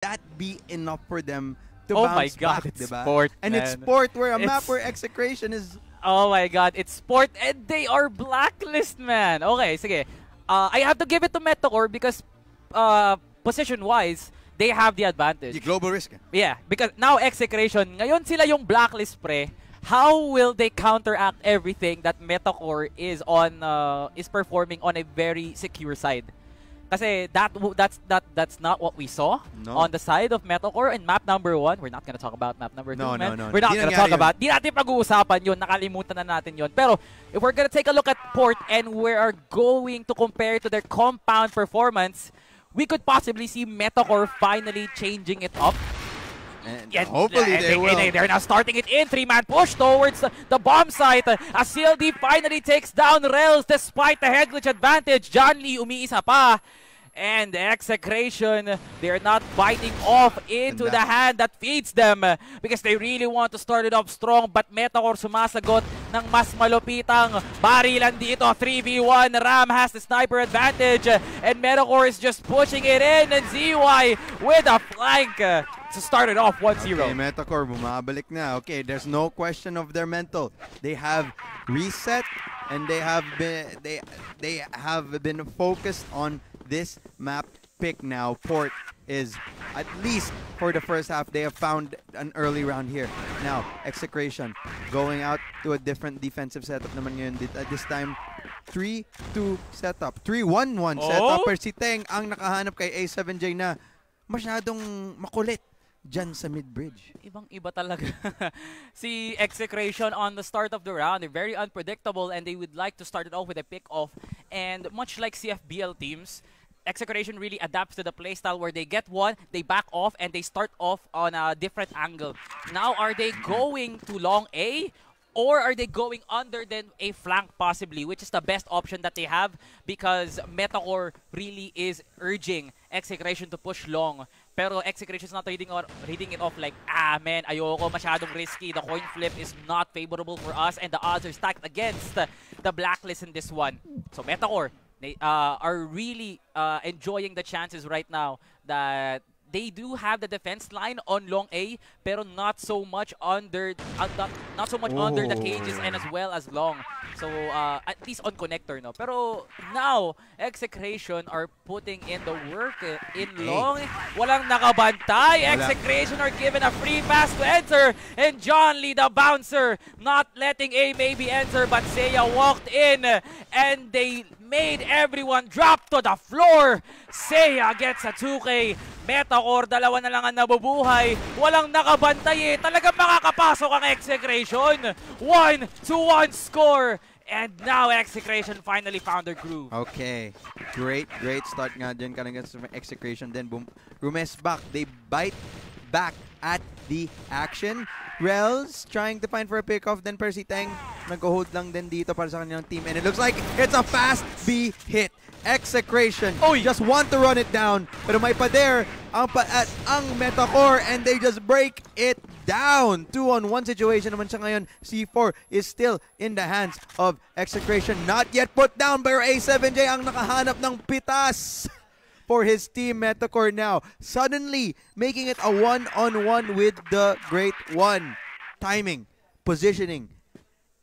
that be enough for them to Oh bounce my God, back, it's diba? sport, And man. it's sport where a map It's- where Execration is... Oh my God, it's sport and they are blacklist, man. Okay, sige. I have to give it to Metacore because position-wise, they have the advantage. The global risk. Yeah, because now Execration, ngayon sila yung blacklist, pre. How will they counteract everything that Metacore is performing on a very secure side? Kasi that's not what we saw on the side of Metacore and map number 1. We're not gonna talk about map number 2, man. We're not gonna talk about. Di natin pag-uusapan yun. Nakalimutan na natin yun. Pero if we're gonna take a look at Port and we are going to compare to their compound performance, we could possibly see Metacore finally changing it up. And hopefully they will. They're now starting it in. 3-man push towards the bomb site. As CLD finally takes down Rels despite the head glitch advantage. John Lee umiisa pa. And Execration, they're not biting off into the hand that feeds them because they really want to start it off strong. But Metacore sumasagot ng mas malupitang barilan dito. 3v1, Ram has the sniper advantage and Metacore is just pushing it in. And ZY with a flank to start it off 1-0. Okay, Metacore bumabalik na. Okay, there's no question of their mental. They have reset and they have been focused on this map pick now. Port is, at least for the first half, they have found an early round here. Now, Execration going out to a different defensive setup naman ngayon. This time, 3-2 setup. 3-1-1 setup. Pero si Teng ang nakahanap kay A7J na masyadong makulit dyan sa mid-bridge. Ibang-iba talaga. Si Execration on the start of the round, they're very unpredictable and they would like to start it off with a pick-off. And much like CFBL teams, Execration really adapts to the playstyle where they get one, they back off, and they start off on a different angle. Now, are they going to long A? Or are they going under then a flank possibly, which is the best option that they have because Metacore really is urging Execration to push long. Pero Execration is not reading it off like, man, ayoko, masyadong risky. The coin flip is not favorable for us and the odds are stacked against the blacklist in this one. So Metacore, they are really enjoying the chances right now that they do have the defense line on long A, pero not so much under under the cages and as well as long. So at least on connector, no. Pero now Execration are putting in the work in long. Walang nakabantay. Execration are given a free pass to enter, and John Lee, the bouncer, not letting A maybe enter, but Seiya walked in and they made everyone drop to the floor. Seiya gets a 2K. Metacore, dalawa na lang ang nabubuhay. Walang nakabantay eh. Talagang makakapasok ang Execration. 1-1 score. And now Execration finally found their groove. Okay. Great start nga dyan against Execration. Then boom, Rumes back. They bite back at the action. Rels trying to find for a pickoff. Then Percy Teng nag-hold lang din dito para sa kanyang team. And it looks like it's a fast B hit. Execration just want to run it down. Pero may pader ang Metacore and they just break it down. 2-on-1 situation naman siya ngayon. C4 is still in the hands of Execration. Not yet put down by A7J ang nakahanap ng pitas for his team. Metacore now suddenly making it a 1-on-1 with the Great One. Timing, positioning,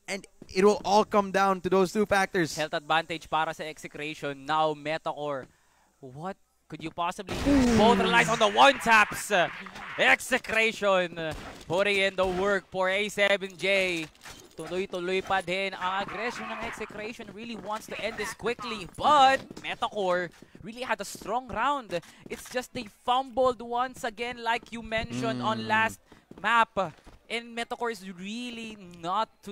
and it will all come down to those two factors. Health advantage para sa Execration. Now Metacore, what could you possibly do? Both relies on the one-taps. Execration putting in the work for A7J. Tuloy-tuloy pa din ang aggression ng Execration. Really wants to end this quickly. But Metacore really had a strong round. It's just they fumbled once again like you mentioned on last map. And Metacore is really not to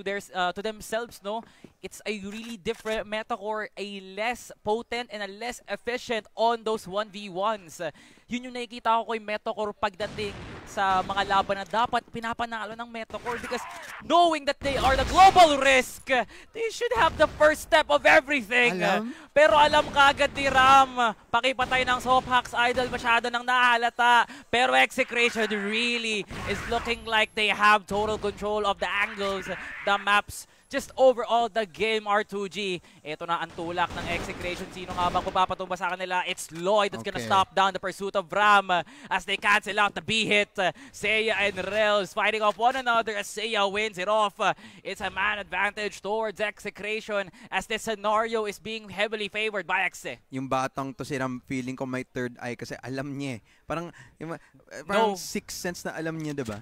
themselves, no? It's a really different Metacore, a less potent and a less efficient on those 1v1s. Yun yung nakikita ko kay Metacore pagdating sa mga laban na dapat pinapanalo ng Metacore because knowing that they are the global risk, they should have the first step of everything. Pero alam kagad ni Ram, pakipatay ng Sophhax Idol, masyado nang nahalata. Pero Execration really is looking like they have total control of the angles, the maps. just overall the game, R2G. Ito na ang tulak ng Execration. Sino nga ba kung papatumba sa kanila? It's Lloyd that's gonna stop down the pursuit of Ram as they cancel out the B-hit. Seiya and Rels fighting off one another as Seiya wins it off. It's a man advantage towards Execration as this scenario is being heavily favored by Exe. Yung batang to si Ram, feeling ko may third eye kasi alam niya eh. Parang sixth sense na alam niya, diba?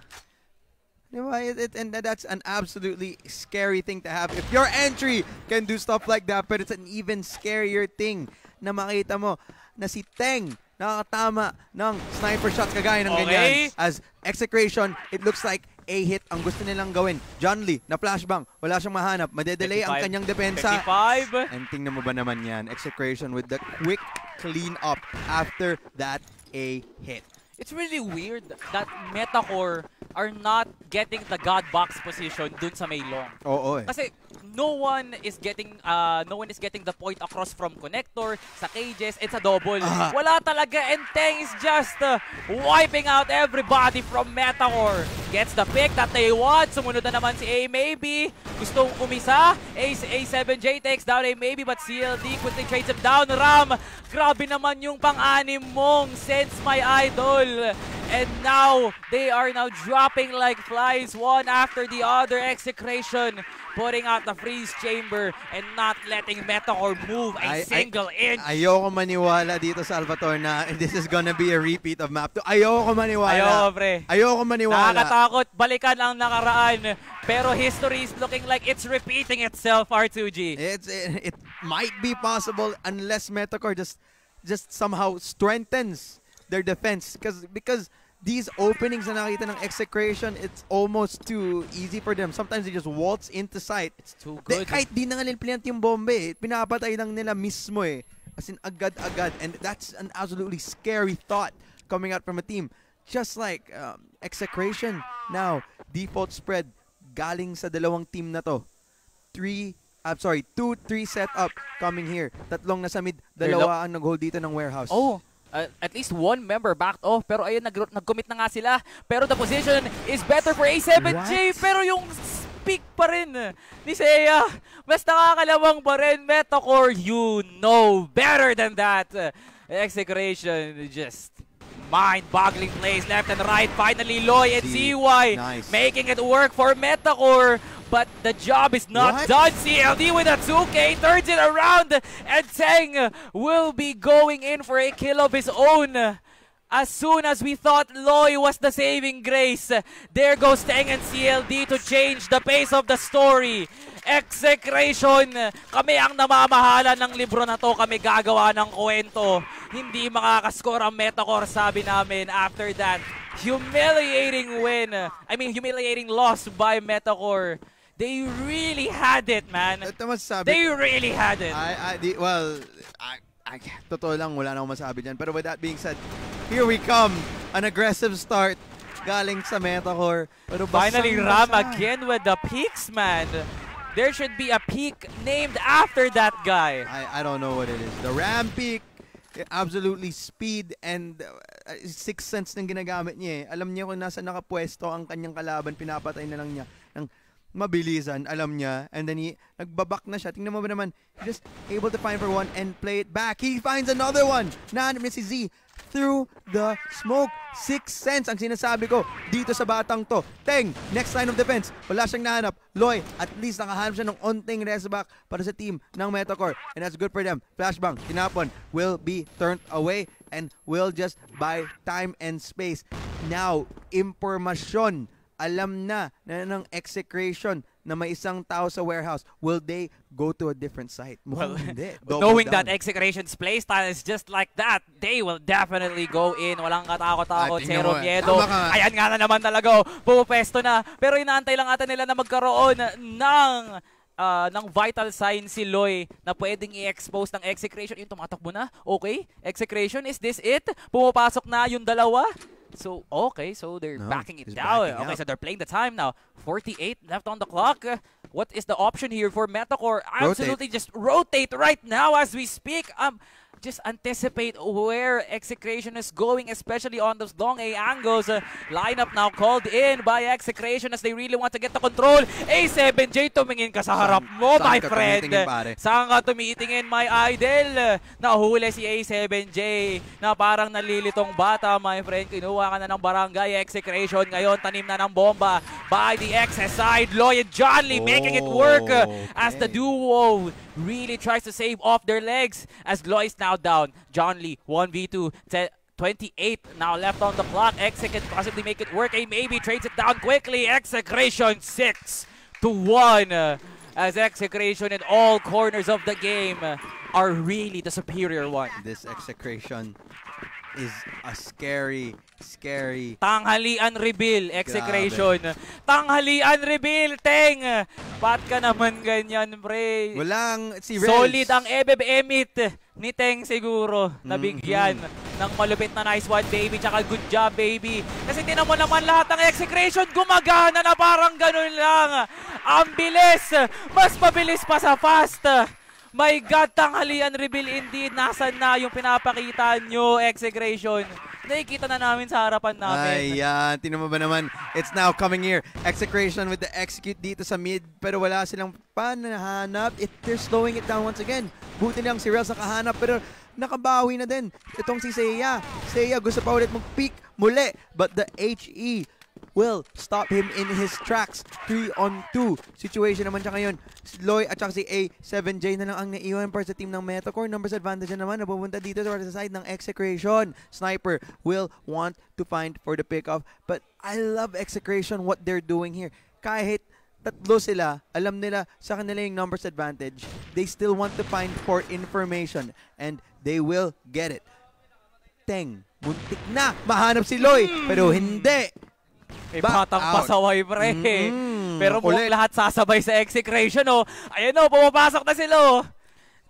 And that's an absolutely scary thing to have. If your entry can do stuff like that, but it's an even scarier thing na makita mo na si Teng nakakatama ng sniper shots kagaya ng ganyan. As Execration, it looks like a hit ang gusto nilang gawin. John Lee, na flashbang, wala siyang mahanap. Madedelay ang kanyang depensa. 55. And tingnan mo ba naman yan? Execration with the quick clean up after that a hit. It's really weird that Metacore are not getting the God box position dun sa may long. Oo eh. Kasi no one is getting the point across from connector sa cages. It's a double. Wala talaga, and Teng is just wiping out everybody from Metacore. Gets the pick that they want. Sumunod na naman si A maybe. Gustong umisa. A7J takes down A maybe, but CLD quickly trades him down. Ram, grabe naman yung pang-anim mong Sense My Idol. And now, they are now dropping like flies, one after the other. Execration putting out the freeze chamber and not letting Metacore move a single inch. Ayoko maniwala dito, Salvatore, na this is gonna be a repeat of map 2. Ayoko maniwala. Ayoko, pre. Ayoko maniwala. Nakakatakot. Balikan ang nakaraan. Pero history is looking like it's repeating itself, R2G. It might be possible unless Metacore just somehow strengthens their defense. Because these openings na nakita ng Execration, it's almost too easy for them. Sometimes they just waltz into sight. It's too good. Kahit di na nga nila plant yung bombe, pinapatay lang nila mismo eh. As in, agad-agad. And that's an absolutely scary thought coming out from a team. Just like Execration. Now, default spread galing sa dalawang team na to. 2-3 setup coming here. Tatlong nasa mid, dalawa ang nag-hold dito ng warehouse. Oh. At least one member backed off, pero ayun, nag-commit na nga sila. Pero the position is better for A7J, pero yung speak pa rin ni Seiya, mas nakakalawang pa rin. Metacore, you know better than that. Execration, just mind-boggling plays left and right. Finally, Loy and CY making it work for Metacore. But the job is not done. CLD with a 2K turns it around, and Teng will be going in for a kill of his own. As soon as we thought Loy was the saving grace, there goes Teng and CLD to change the pace of the story. Execration, kami ang namamahala ng libro na to, kami gagawa ng kwento. Hindi makakascore ang Metacore, sabi namin after that humiliating humiliating loss by Metacore. They really had it, man. They really had it. Totoo lang, wala na akong masabi dyan. Pero with that being said, here we come. An aggressive start galing sa Metacore. Pero finally, Ram again with the peaks, man. There should be a peak named after that guy. I don't know what it is. The Ram peak, absolutely speed and sixth sense ng ginagamit niya eh. Alam niya kung nasa nakapwesto ang kanyang kalaban, pinapatay na lang niya ng mabilisan, alam niya, and then nagbabak na siya. Tingnan mo ba naman, just able to find for one and play it back. He finds another one. Nahanap niya si Z through the smoke. Sixth sense ang sinasabi ko dito sa batang to. Teng, next line of defense. Wala siyang nahanap. Loy, at least nakahanap siya ng onting resback para sa team ng Metacore. And that's good for them. Flashbang, tinapon, will be turned away and will just buy time and space. Now, impormasyon. Alam na ng Execration na may isang tao sa warehouse. Will they go to a different site? Well, knowing that Execration's playstyle is just like that, they will definitely go in. Walang katakot-takot, zero miedo. Ayan nga na naman talaga, pupesto na. Pero inaantay lang ata nila na magkaroon ng vital sign si Loy na pwedeng i-expose ng Execration. Yung tumatakbo na. Okay, Execration, is this it? Pumapasok na yung dalawa. So, okay, so they're backing it down. Okay, so they're playing the time now. 48 left on the clock. What is the option here for Metacore? Absolutely just rotate right now as we speak. Just anticipate where Execration is going, especially on those long A angles. Lineup now called in by Execration as they really want to get the control. A7J, tumingin ka sa harap mo, my friend. Saan ka tumitingin, my idol? Nahuli si A7J na parang nalilitong bata, my friend. Kinuha ka na ng barangay. Execration ngayon, tanim na ng bomba by the XS side. Loy and John Lee making it work as the duo really tries to save off their legs as Loy is now down. John Lee, 1v2, 28 now left on the clock. Exe can possibly make it work. Maybe trades it down quickly. Execration 6-1 as Execration in all corners of the game are really the superior one. This Execration is a scary tanghalian reveal, Execration. Tanghalian reveal, Teng. Ba't ka naman ganyan, pre? Walang si Rels. Solid ang emit ni Teng siguro. Nabigyan ng malupit na nice one, baby. Tsaka good job, baby. Kasi tinan mo naman lahat ng Execration gumagana na parang ganun lang. Ang bilis. Mas mabilis pa sa fast. My God, tanghalian reveal indeed. Nasaan na yung pinapakita nyo, Execration? Nakikita na namin sa harapan namin. Ayan, tinan mo ba naman? It's now coming here. Execration with the execute dito sa mid. Pero wala silang panahanap. They're slowing it down once again. Buti lang si Rels nakahanap. Pero nakabawi na din. Itong si Seiya. Seiya gusto pa ulit mag-peek muli. But the HE will stop him in his tracks. 3-on-2 situation naman siya ngayon. Loy at saka si A7J na lang ang naiwan para sa team ng Metacore. Numbers advantage na naman. Napupunta dito sa side ng Execration. Sniper will want to find for the pickoff. But I love Execration, what they're doing here. Kahit tatlo sila, alam nila sa kanila yung numbers advantage. They still want to find for information. And they will get it. Teng, muntik na mahanap si Loy. Pero hindi. May batang pasaway, pre. Pero mukhang lahat sasabay sa Execration, oh. Ayan, oh, pumapasok na sila, oh.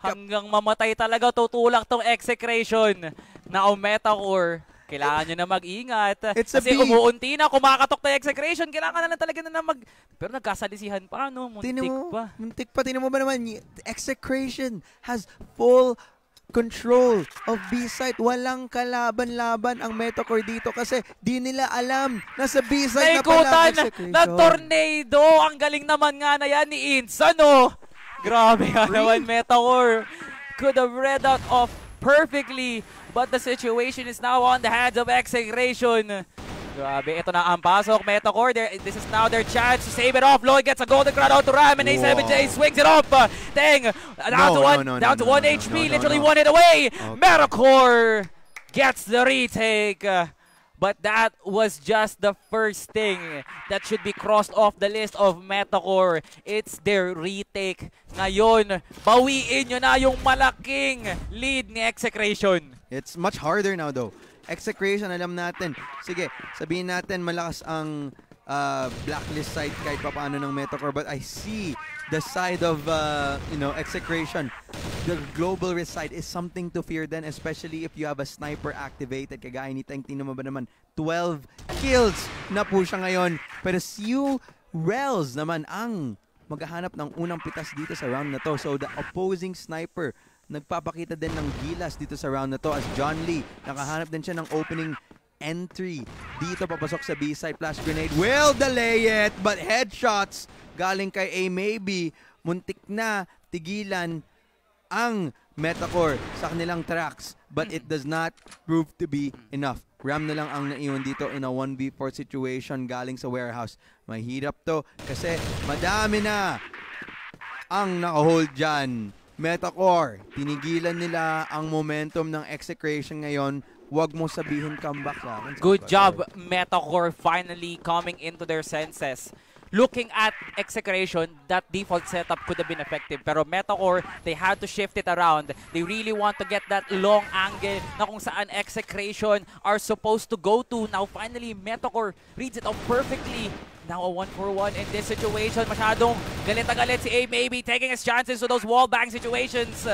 Hanggang mamatay talaga tutulak tong Execration na Metacore. Kailangan nyo na mag-ingat. Kasi umuunti na, kumakatok na Execration. Kailangan na lang talaga na Pero nagkasalisihan pa, no? Muntik pa. Tinan mo ba naman, Execration has full control of B-site. Walang kalaban-laban ang Metacore dito kasi di nila alam na sa B-site na pala Execration. Na tornado. Ang galing naman nga na yan ni Insan, no? Grabe nga naman, Metacore. Could have read out off perfectly, but the situation is now on the hands of Execration. Grabe, ito na ang pasok. Metacore, this is now their chance to save it off. Lloyd gets a golden crown out to Ram, and A7J swings it off. Teng, down to 1 HP, literally 1 hit away. Okay. Metacore gets the retake. But that was just the first thing that should be crossed off the list of Metacore. It's their retake. Ngayon, bawiin nyo na yung malaking lead ni Execration. It's much harder now though. Execration, alam natin. Sige, sabihin natin malakas ang blacklist side kahit pa paano ng Metacore. But I see the side of, Execration. The global risk side is something to fear then, especially if you have a sniper activated. Kagaya ni Teng, tingnan mo ba naman, 12 kills na po siya ngayon. Pero si Rels naman ang maghahanap ng unang pitas dito sa round na to. So the opposing sniper nagpapakita din ng gilas dito sa round na to as John Lee nakahanap din siya ng opening entry dito papasok sa B-side. Flash grenade will delay it, but headshots galing kay A maybe muntik na tigilan ang Metacore sa kanilang tracks, but it does not prove to be enough. Ram na lang ang naiwan dito in a 1v4 situation galing sa warehouse. Mahirap to kasi madami na ang naka-hold dyan. Metacore, tinigilan nila ang momentum ng Execration ngayon. Huwag mo sabihin comeback sa akin. Good job, Metacore, finally coming into their senses. Looking at Execration, that default setup could have been effective. Pero Metacore, they had to shift it around. They really want to get that long angle na kung saan Execration are supposed to go to. Now finally, Metacore reads it out perfectly. Now a 1-for-1 in this situation. Masyadong galit na galit si A maybe taking his chances to those wall bang situations.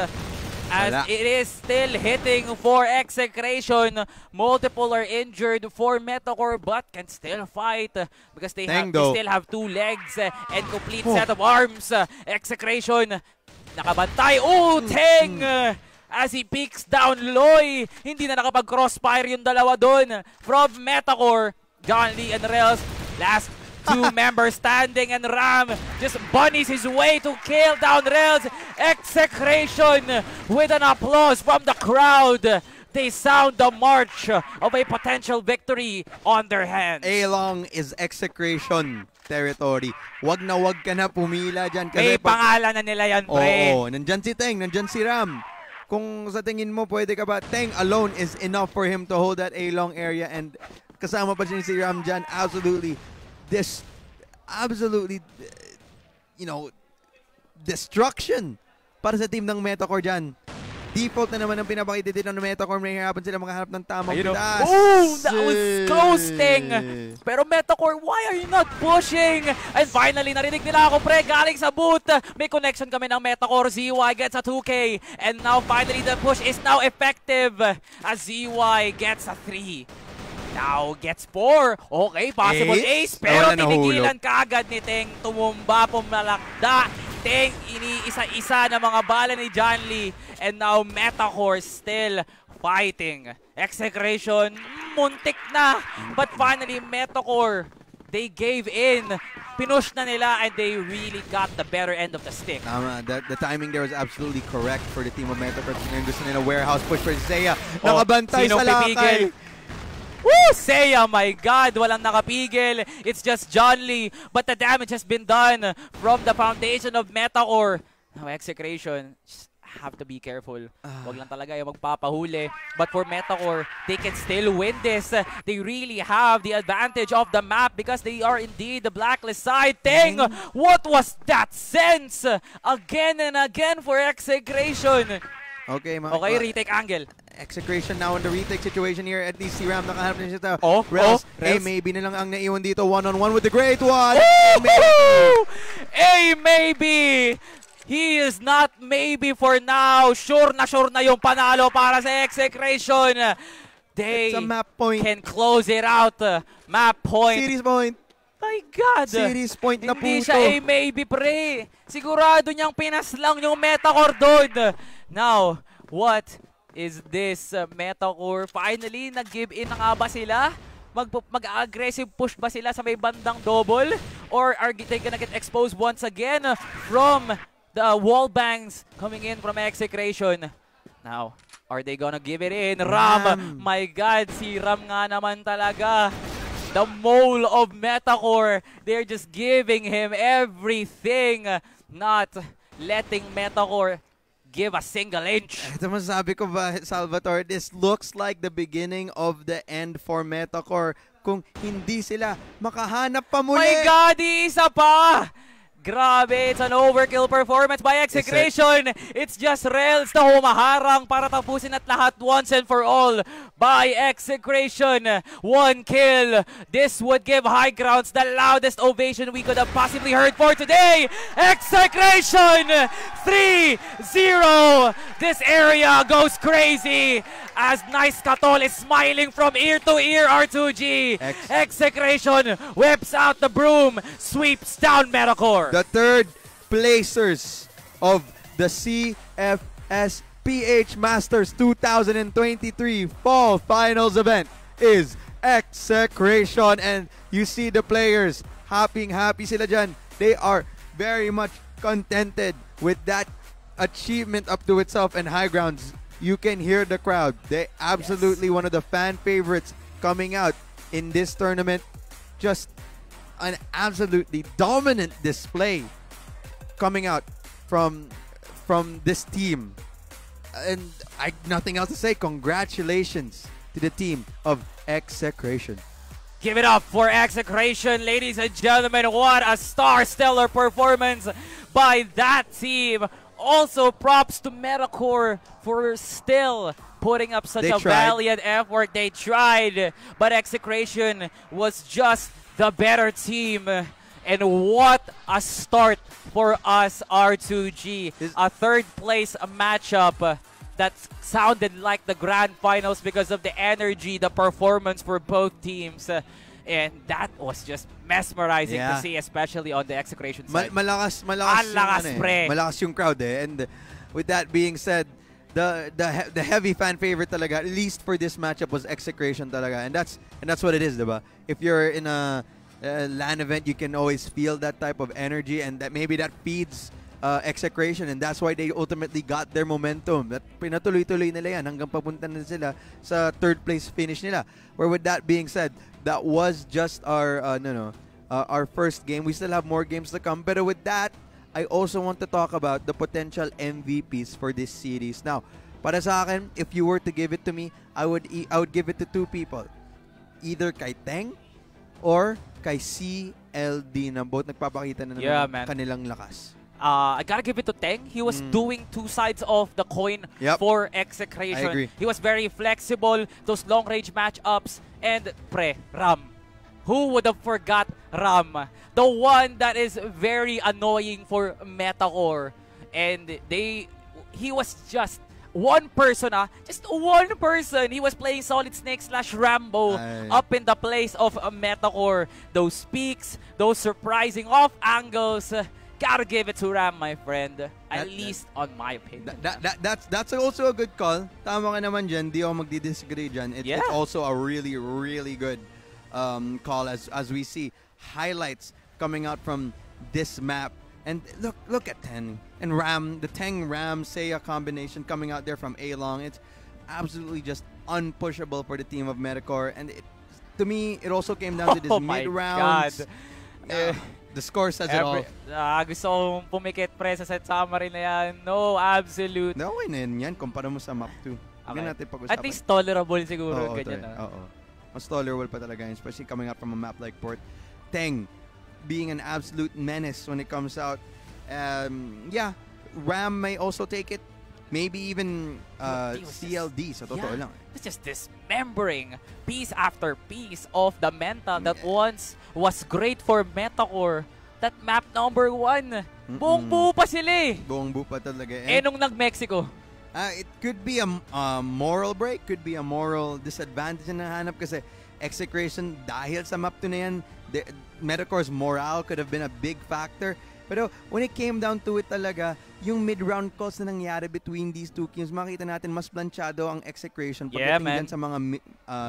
as Wala. it is still hitting for Execration. Multiple are injured for Metacore but can still fight because they still have 2 legs and complete set of arms. Execration nakabantay. Teng! As he peeks down Loy. Hindi na nakapag-crossfire yung dalawa doon from Metacore. John Lee and Rels, last 2 members standing, and Ram just bunnies his way to kill down Rels. Execration with an applause from the crowd. They sound the march of a potential victory on their hands. A-Long is Execration territory. Wag ka na pumila dyan. May pangalan na nila yan, pre. Oo, nandyan si Teng, nandyan si Ram. Kung sa tingin mo, pwede ka ba? Teng alone is enough for him to hold that A-Long area, and kasama pa si Ram dyan. Absolutely, destruction para sa team ng Metacore dyan. Default na naman ang pinapakita dito ng Metacore. May hirapan sila makahanap ng tamang pitas. That was ghosting. Pero Metacore, why are you not pushing? And finally, narinig nila ako, pre, galing sa boot. May connection kami ng Metacore. ZY gets a 2K. And now, finally, the push is now effective as ZY gets a 3. Now gets 4. Okay, possible ace. Pero tinigilan kaagad ni Teng. Tumumba, pumalakda. Teng, iniisa-isa na mga bala ni John Lee. And now Metacore still fighting. Execration, muntik na. But finally, Metacore, they gave in. Pinush na nila and they really got the better end of the stick. The timing there was absolutely correct for the team of Metacore. Gusto nila warehouse push for Seiya. Nakabantay sa lakay. Woo! Seiya, my God, walang nakapigil. It's just John Lee. But the damage has been done from the foundation of Metacore. Now, Execration, just have to be careful. Wag lang talaga yung magpapahuli. But for Metacore, they can still win this. They really have the advantage of the map because they are indeed the blacklist side. Teng, what was that sense? Again and again for Execration. Okay, retake angle. Execration now in the retake situation here. At least si Ram nakahanap na siya. Rels. Maybe na lang ang naiwan dito. One-on-one with the great one. Maybe. He is not maybe for now. Sure na yung panalo para sa Execration. They can close it out. Map point. Series point. My God! Series point na po Hindi siya maybe, pre. Sigurado niyang pinaslang yung Metacore doon. Now, what is this Metacore? Finally, nag-give in na nga ba sila? Mag-aggressive push ba sila sa may bandang double? Or are they gonna get exposed once again from the wall bangs coming in from Execration? Now, are they gonna give it in? Ram! My God, si Ram nga naman talaga. The mole of Metacore, they're just giving him everything, not letting Metacore give a single inch. Ito masasabi ko ba, Salvatore, this looks like the beginning of the end for Metacore. Kung hindi sila makahanap pa muli. My God, isa pa! Grabe, it's an overkill performance by Execration. It's just Rels na humaharang para tapusin at lahat once and for all by Execration. 1 kill. This would give High Grounds the loudest ovation we could have possibly heard for today. Execration 3-0. This area goes crazy as Nice Katol is smiling from ear to ear, R2G. Execration whips out the broom, sweeps down Metacore. The third placers of the CFS PH Masters 2023 Fall Finals event is Execration, and you see the players happy sila dyan. They are very much contented with that achievement up to itself, and High Grounds, you can hear the crowd. They absolutely one of the fan favorites coming out in this tournament. Just an absolutely dominant display coming out from this team, and nothing else to say. Congratulations to the team of Execration. Give it up for Execration, ladies and gentlemen. What a stellar performance by that team. Also, props to Metacore for still putting up such a valiant effort. They tried, but Execration was just the better team. And what a start for us, R2G. A third place matchup that sounded like the grand finals because of the energy, the performance for both teams. And that was just mesmerizing to see, especially on the Execration side. Malakas yung crowd eh. And with that being said, the heavy fan favorite talaga, at least for this matchup, was Execration talaga. And that's what it is, diba? If you're in a LAN event, you can always feel that type of energy, and that maybe that feeds Execration, and that's why they ultimately got their momentum. That pinatuloy-tuloy nila yan hanggang papunta na sila sa third place finish nila. Where with that being said, that was just our our first game. We still have more games to come. But with that, I also want to talk about the potential MVPs for this series. Now, para sa akin, if you were to give it to me, I would give it to two people. Either kay Teng or kay CLD, na both nagpapakita na ng kanilang lakas. I gotta give it to Teng. He was doing two sides of the coin for Execration. I agree. He was very flexible, those long-range matchups, and Ram. Who would have forgot Ram? The one that is very annoying for Metacore. And he was just one person, just one person. He was playing Solid Snake / Rambo up in the place of Metacore. Those peaks, those surprising off angles. Gotta give it to Ram, my friend. At least on my opinion. That's also a good call. Tama ka naman dyan. Di ako magdi-disagree dyan. It's also a really, really good call as we see highlights coming out from this map. And look at Teng and Ram, the Teng Ram Seiya combination coming out there from A-Long. It's absolutely just unpushable for the team of Metacore. And to me, it also came down to this mid-rounds. The score says it all. Gusto kong pumikit sa set summary na yan. No, absolute. Okay na yan. Kumpara mo sa map 2. Natin pag-usapan. At least tolerable siguro. Mas tolerable pa talaga yun, especially coming out from a map like Port. Teng being an absolute menace when it comes out. Ram may also take it. Maybe even CLD, sa totoo lang. It's just dismembering piece after piece of the mental that once was great for Metacore. That map number 1. Buong buo pa sila eh. Buong buo pa talaga. Nung nag-Mexico. It could be a moral break, could be a moral disadvantage na nahanap kasi Execration, dahil sa map 2 na yan, Metacore's morale could have been a big factor. Pero when it came down to it talaga, yung mid-round calls na nangyari between these two teams, makita natin mas planchado ang Execration pagdating sa mga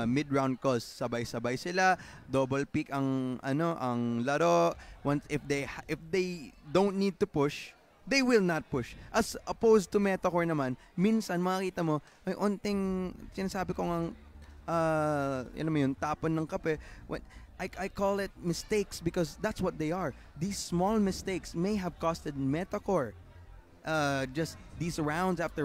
mid-round calls. Sabay-sabay sila, double pick ang laro. Once if they don't need to push, they will not push. As opposed to Metacore naman, minsan makita mo may onting sinasabi ko ngang tapon ng kape. I call it mistakes because that's what they are. These small mistakes may have costed Metacore just these rounds after